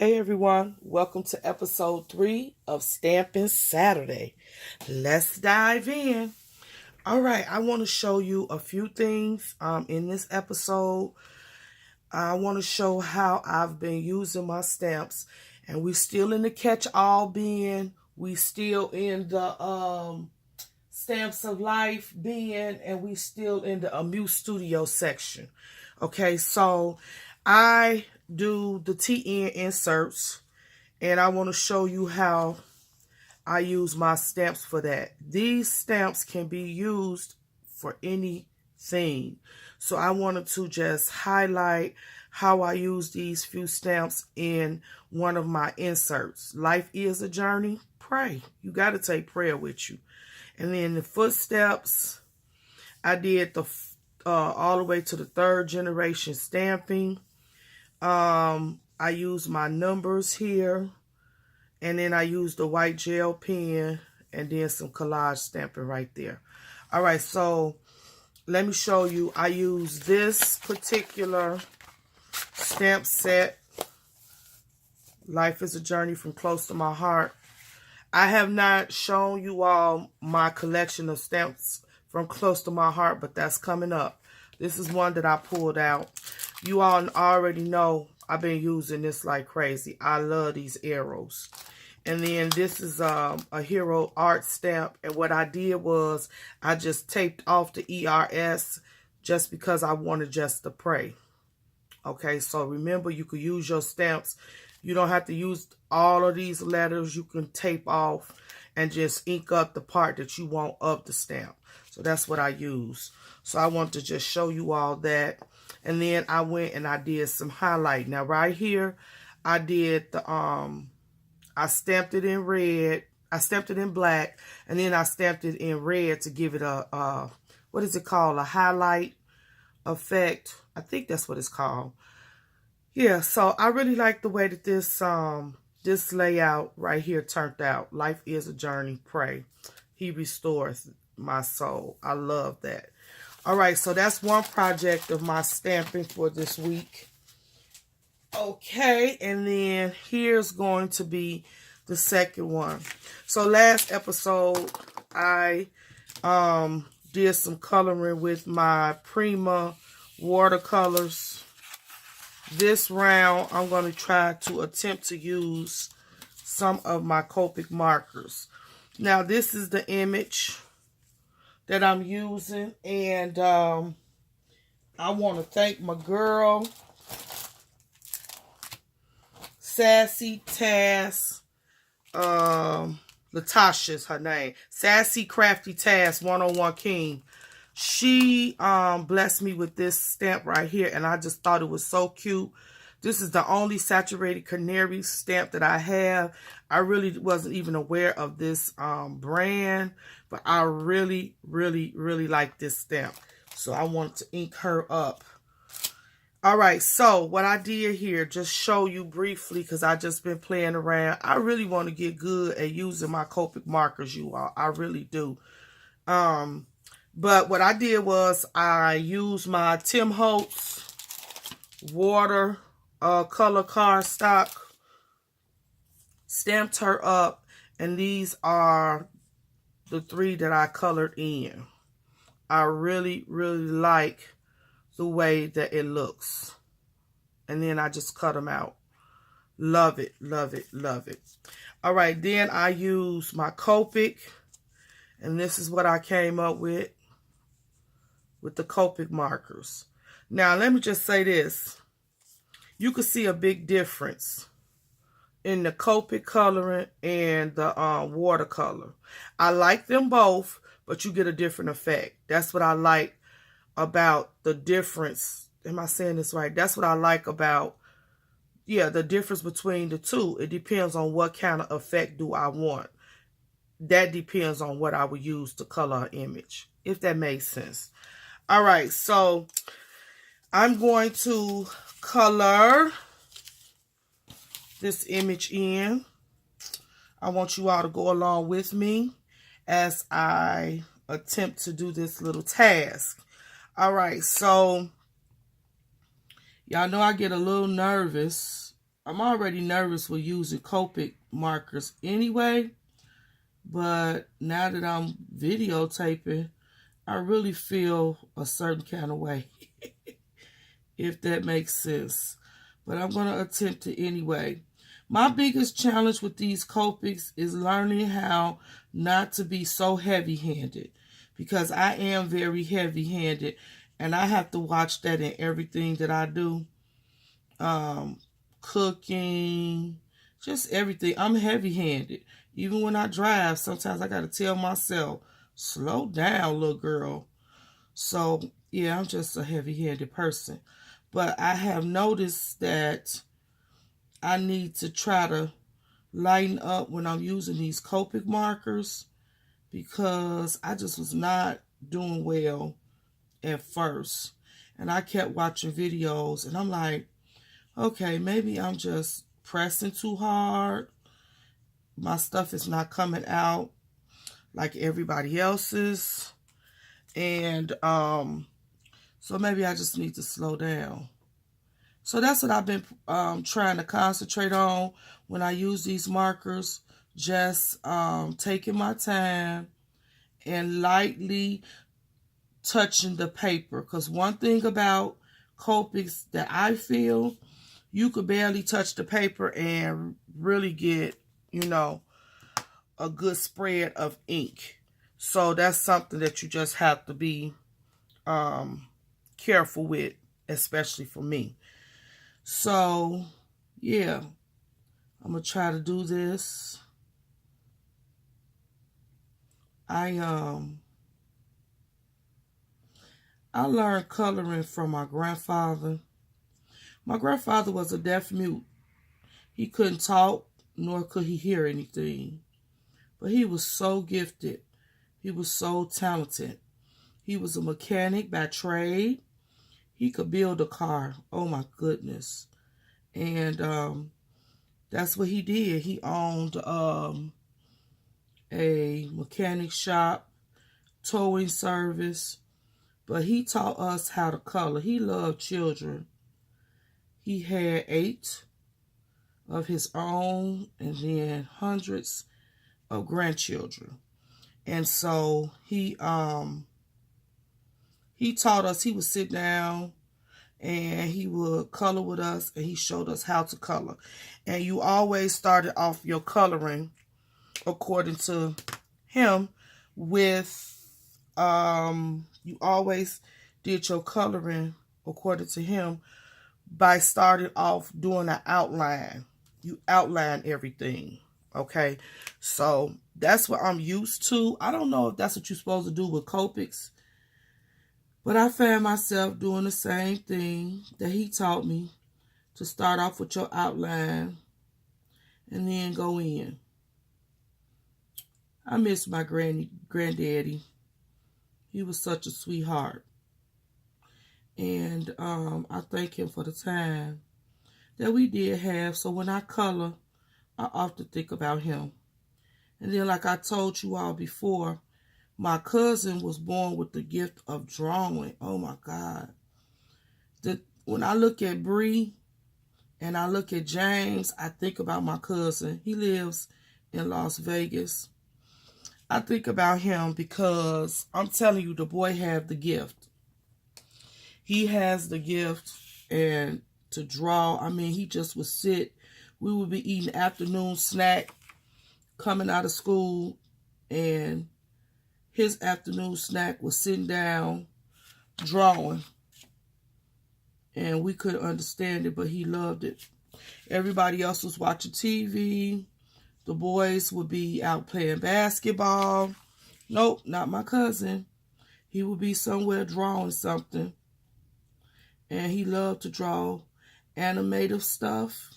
Hey everyone, welcome to episode 3 of Stampin' Saturday. Let's dive in. All right, I want to show you a few things in this episode. I want to show how I've been using my stamps, and we still in the catch-all bin. We still in the Stamps of Life bin, and we still in the Amuse Studio section. Okay, so I do the TN inserts, and I want to show you how I use my stamps for that. These stamps can be used for anything. So I wanted to just highlight how I use these few stamps in one of my inserts. Life is a journey. Pray. You got to take prayer with you. And then the footsteps, I did the all the way to the 3rd generation stamping. I use my numbers here, and then I use the white gel pen, and then some collage stamping right there. All right, so let me show you. I use this particular stamp set, Life is a Journey from Close to My Heart. I have not shown you all my collection of stamps from Close to My Heart, but that's coming up. This is one that I pulled out. You all already know I've been using this like crazy. I love these arrows. And then this is a Hero Art stamp. And what I did was I just taped off the ERS just because I wanted just to pray. Okay, so remember, you could use your stamps. You don't have to use all of these letters. You can tape off and just ink up the part that you want of the stamp. So that's what I use. So I want to just show you all that. And then I went and I did some highlight. Now right here, I did the I stamped it in red. I stamped it in black, and then I stamped it in red to give it a what is it called? A highlight effect. I think that's what it's called. Yeah, so I really like the way that this layout right here turned out. Life is a journey, pray. He restores my soul. I love that. All right, so that's one project of my stamping for this week. Okay, and then here's going to be the second one. So last episode, I did some coloring with my Prima watercolors. This round, I'm going to try to attempt to use some of my Copic markers. Now, this is the image that I'm using, and I want to thank my girl, Sassy Task, Latasha's her name. Sassy Crafty Task 101 King. She blessed me with this stamp right here, and I just thought it was so cute. This is the only saturated canary stamp that I have. I really wasn't even aware of this brand, but I really, really, really like this stamp. So I wanted to ink her up. All right, so what I did here, just show you briefly, because I just been playing around. I really want to get good at using my Copic markers, you all. I really do. But what I did was I used my Tim Holtz water color cardstock, stamped her up, and these are the 3 that I colored in. I really, really like the way that it looks. And then I just cut them out. Love it, love it, love it. All right, then I use my Copic, and this is what I came up with the Copic markers. Now, let me just say this. You can see a big difference in the Copic coloring and the watercolor. I like them both, but you get a different effect. That's what I like about the difference. Am I saying this right? That's what I like about, yeah, the difference between the two. It depends on what kind of effect do I want. That depends on what I would use to color an image, if that makes sense. All right, so I'm going to color this image in. I want you all to go along with me as I attempt to do this little task. All right, so y'all know I get a little nervous I'm already nervous with using Copic markers anyway, but now that I'm videotaping, I really feel a certain kind of way, if that makes sense. But I'm going to attempt it anyway. My biggest challenge with these Copics is learning how not to be so heavy-handed, because I am very heavy-handed, and I have to watch that in everything that I do. Cooking, just everything. I'm heavy-handed. Even when I drive, sometimes I got to tell myself, slow down, little girl. So, yeah, I'm just a heavy-handed person. But I have noticed that I need to try to lighten up when I'm using these Copic markers, because I just was not doing well at first. And I kept watching videos, and I'm like, okay, maybe I'm just pressing too hard. My stuff is not coming out like everybody else's. And so maybe I just need to slow down. So that's what I've been trying to concentrate on when I use these markers. Just taking my time and lightly touching the paper. Because one thing about Copics that I feel, you could barely touch the paper and really get, a good spread of ink. So that's something that you just have to be careful with, especially for me. So, yeah, I'm going to try to do this. I learned coloring from my grandfather. My grandfather was a deaf mute. He couldn't talk, nor could he hear anything. But he was so gifted. He was so talented. He was a mechanic by trade. He could build a car. Oh, my goodness. And that's what he did. He owned a mechanic shop, towing service. But he taught us how to color. He loved children. He had 8 of his own and then hundreds of grandchildren. And so he taught us. He would sit down and he would color with us, and he showed us how to color. And you always started off your coloring, according to him, with you always did your coloring, according to him, by starting off doing an outline. You outline everything. Okay, so that's what I'm used to. I don't know if that's what you're supposed to do with Copics, but I found myself doing the same thing that he taught me, to start off with your outline and then go in. I miss my granddaddy. He was such a sweetheart. And I thank him for the time that we did have. So when I color, I often think about him. And then, like I told you all before, my cousin was born with the gift of drawing. Oh my God. When I look at Bree and I look at James, I think about my cousin. He lives in Las Vegas. I think about him because I'm telling you, the boy had the gift. He has the gift, and to draw, I mean, he just would sit. We would be eating afternoon snack coming out of school, and his afternoon snack was sitting down drawing. And we couldn't understand it, but he loved it. Everybody else was watching TV. The boys would be out playing basketball. Nope, not my cousin. He would be somewhere drawing something. And he loved to draw animative stuff.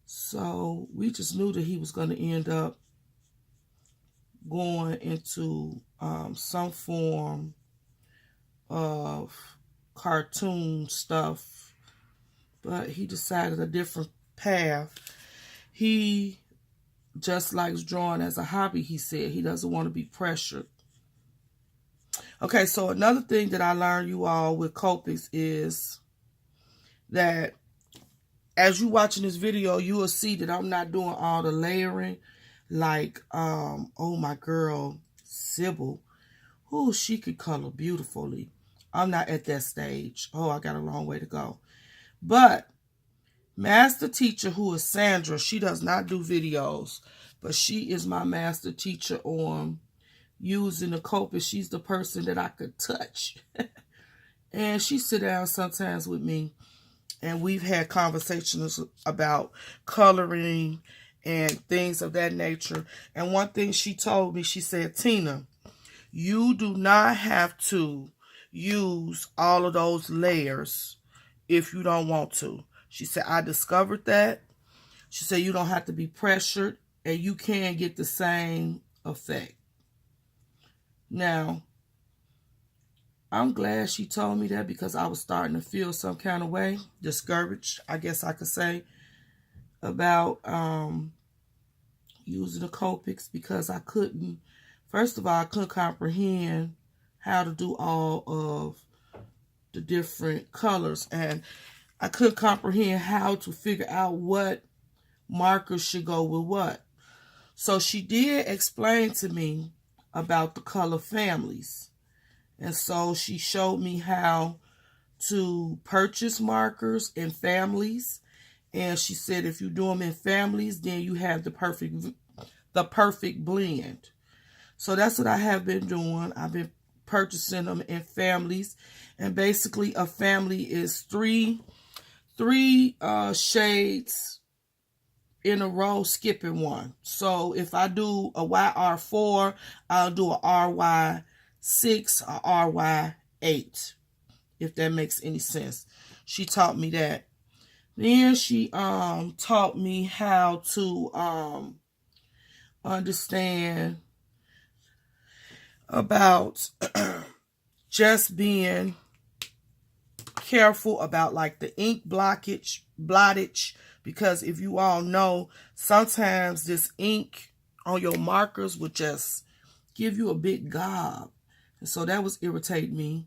So we just knew that he was going to end up going into some form of cartoon stuff. But he decided a different path. He just likes drawing as a hobby, he said. He doesn't want to be pressured. Okay, so another thing that I learned, you all, with Copics is that as you watching this video, you will see that I'm not doing all the layering. Like, oh, my girl, Sybil. Oh, she could color beautifully. I'm not at that stage. Oh, I got a long way to go. But master teacher, who is Sandra, she does not do videos, but she is my master teacher on using the Copic. She's the person that I could touch. And she sit down sometimes with me, and we've had conversations about coloring and things of that nature. And one thing she told me, she said, Tina, you do not have to use all of those layers if you don't want to. She said, I discovered that. She said, you don't have to be pressured, and you can get the same effect. Now, I'm glad she told me that, because I was starting to feel some kind of way, discouraged, I guess I could say, about using the Copics, because I couldn't, first of all, I couldn't comprehend how to do all of the different colors, and I couldn't comprehend how to figure out what markers should go with what. So she did explain to me about the color families. And so she showed me how to purchase markers in families. And she said if you do them in families, then you have the perfect blend. So that's what I have been doing. I've been purchasing them in families. And basically a family is three shades in a row, skipping one. So if I do a YR4, I'll do a RY6 or RY8, if that makes any sense. She taught me that. Then she taught me how to understand about just being careful about like the ink blottage, because if you all know, sometimes this ink on your markers would just give you a big gob. And so that was irritating me.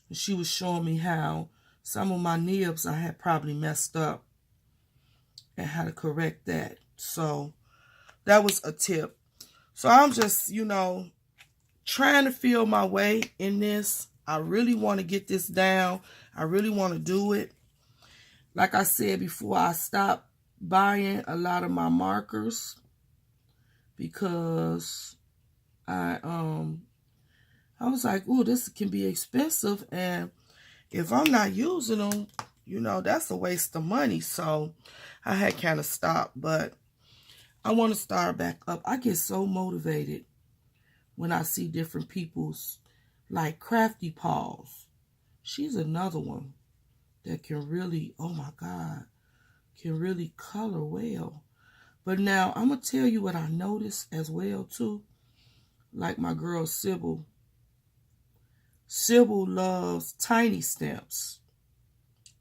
And she was showing me how some of my nibs I had probably messed up and how to correct that. So that was a tip. So I'm just, trying to feel my way in this. I really want to get this down. I really want to do it. Like I said before, I stopped buying a lot of my markers because I was like, oh, this can be expensive, and if I'm not using them, that's a waste of money. So I had kind of stopped, but I want to start back up. I get so motivated when I see different people's, like Crafty Paws. She's another one that can really, oh my God, can really color well. But now I'm going to tell you what I noticed as well too. Like my girl Sybil. Sybil loves tiny stamps.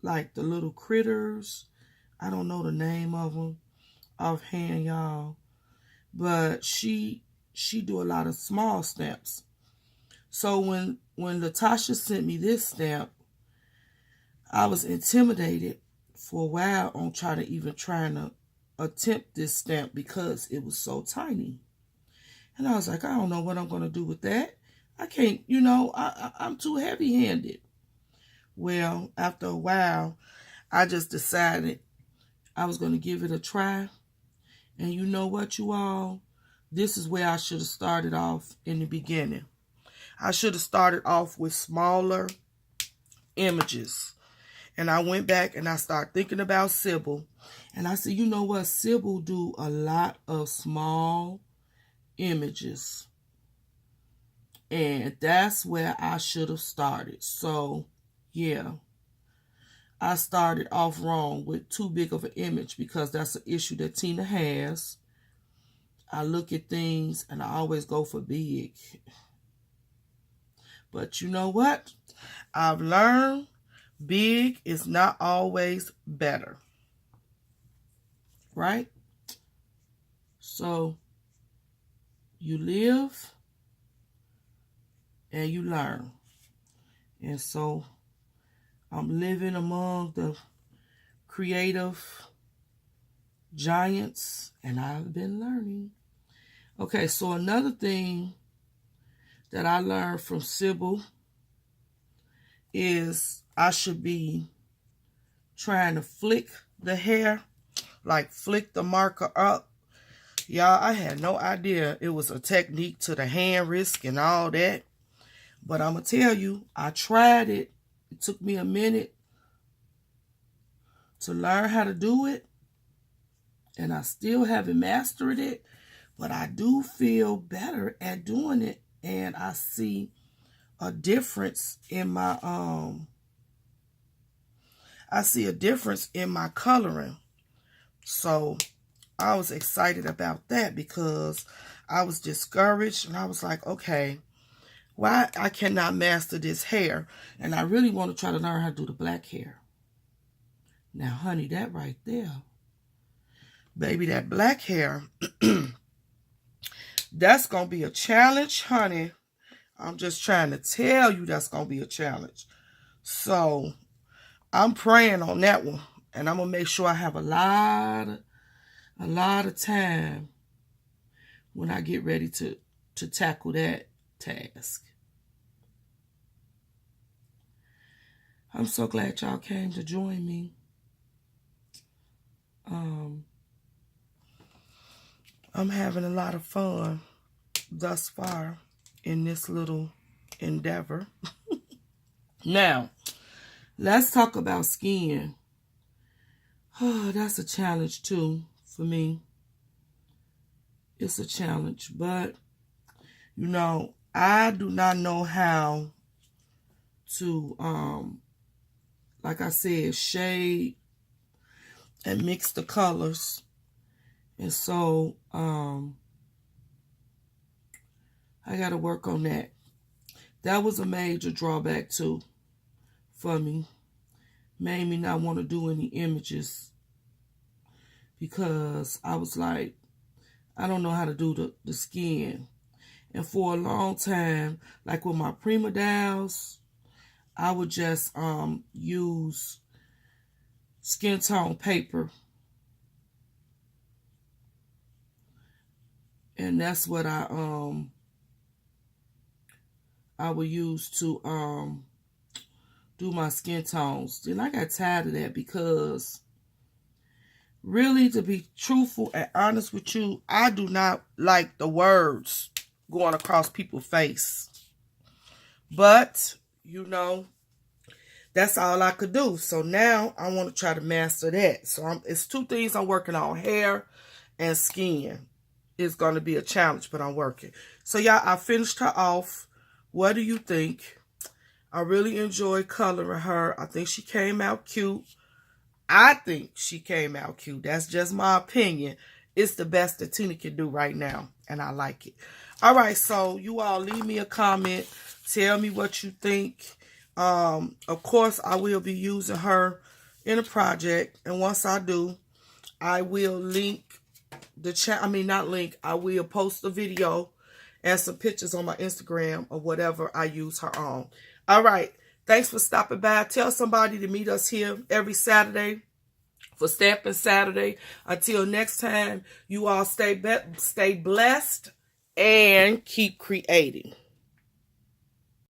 Like the little critters. I don't know the name of them offhand, y'all. But she do a lot of small stamps. So when Latasha sent me this stamp, I was intimidated for a while on trying to attempt this stamp because it was so tiny. And I was like, I don't know what I'm going to do with that. I can't, I'm too heavy-handed. Well, after a while, I just decided I was going to give it a try. And you know what, you all? This is where I should have started off in the beginning. I should have started off with smaller images. And I went back and I started thinking about Sybil. And I said, you know what? Sybil do a lot of small images. And that's where I should have started. So, yeah. I started off wrong with too big of an image because that's an issue that Tina has. I look at things and I always go for big. But you know what? I've learned big is not always better. Right? So, you live and you learn. And so, I'm living among the creative giants, and I've been learning. Okay, so another thing that I learned from Sybil is I should be trying to flick the hair, like flick the marker up. Y'all, I had no idea it was a technique to the hand risk and all that. But I'm going to tell you, I tried it. It took me a minute to learn how to do it. And I still haven't mastered it. But I do feel better at doing it. And I see a difference in my coloring. So I was excited about that because I was discouraged and I was like, okay, why I cannot master this hair? And I really want to try to learn how to do the black hair. Now, honey, that right there, baby, that black hair, that's going to be a challenge, honey. I'm just trying to tell you that's going to be a challenge. So I'm praying on that one. And I'm going to make sure I have a lot of time when I get ready to tackle that task. I'm so glad y'all came to join me. I'm having a lot of fun thus far in this little endeavor. Now, let's talk about skin. Oh, that's a challenge too for me. It's a challenge, but you know, I do not know how to like I said, shade and mix the colors. And so I got to work on that. That was a major drawback too for me. Made me not want to do any images because I was like, I don't know how to do the skin. And for a long time, like with my Prima Dowels, I would just use skin tone paper. And that's what I would use to do my skin tones. Then I got tired of that because really, to be truthful and honest with you, I do not like the words going across people's face. But, you know, that's all I could do. So now I want to try to master that. So it's two things I'm working on, hair and skin. It's going to be a challenge, but I'm working. So, y'all, I finished her off. What do you think? I really enjoyed coloring her. I think she came out cute. I think she came out cute. That's just my opinion. It's the best that Tina can do right now, and I like it. All right, so you all leave me a comment. Tell me what you think. Of course, I will be using her in a project, and once I do, I will link the channel. I mean, not link. I will post a video and some pictures on my Instagram of whatever I use her on. All right. Thanks for stopping by. Tell somebody to meet us here every Saturday for Stampin' Saturday. Until next time, you all stay blessed and keep creating.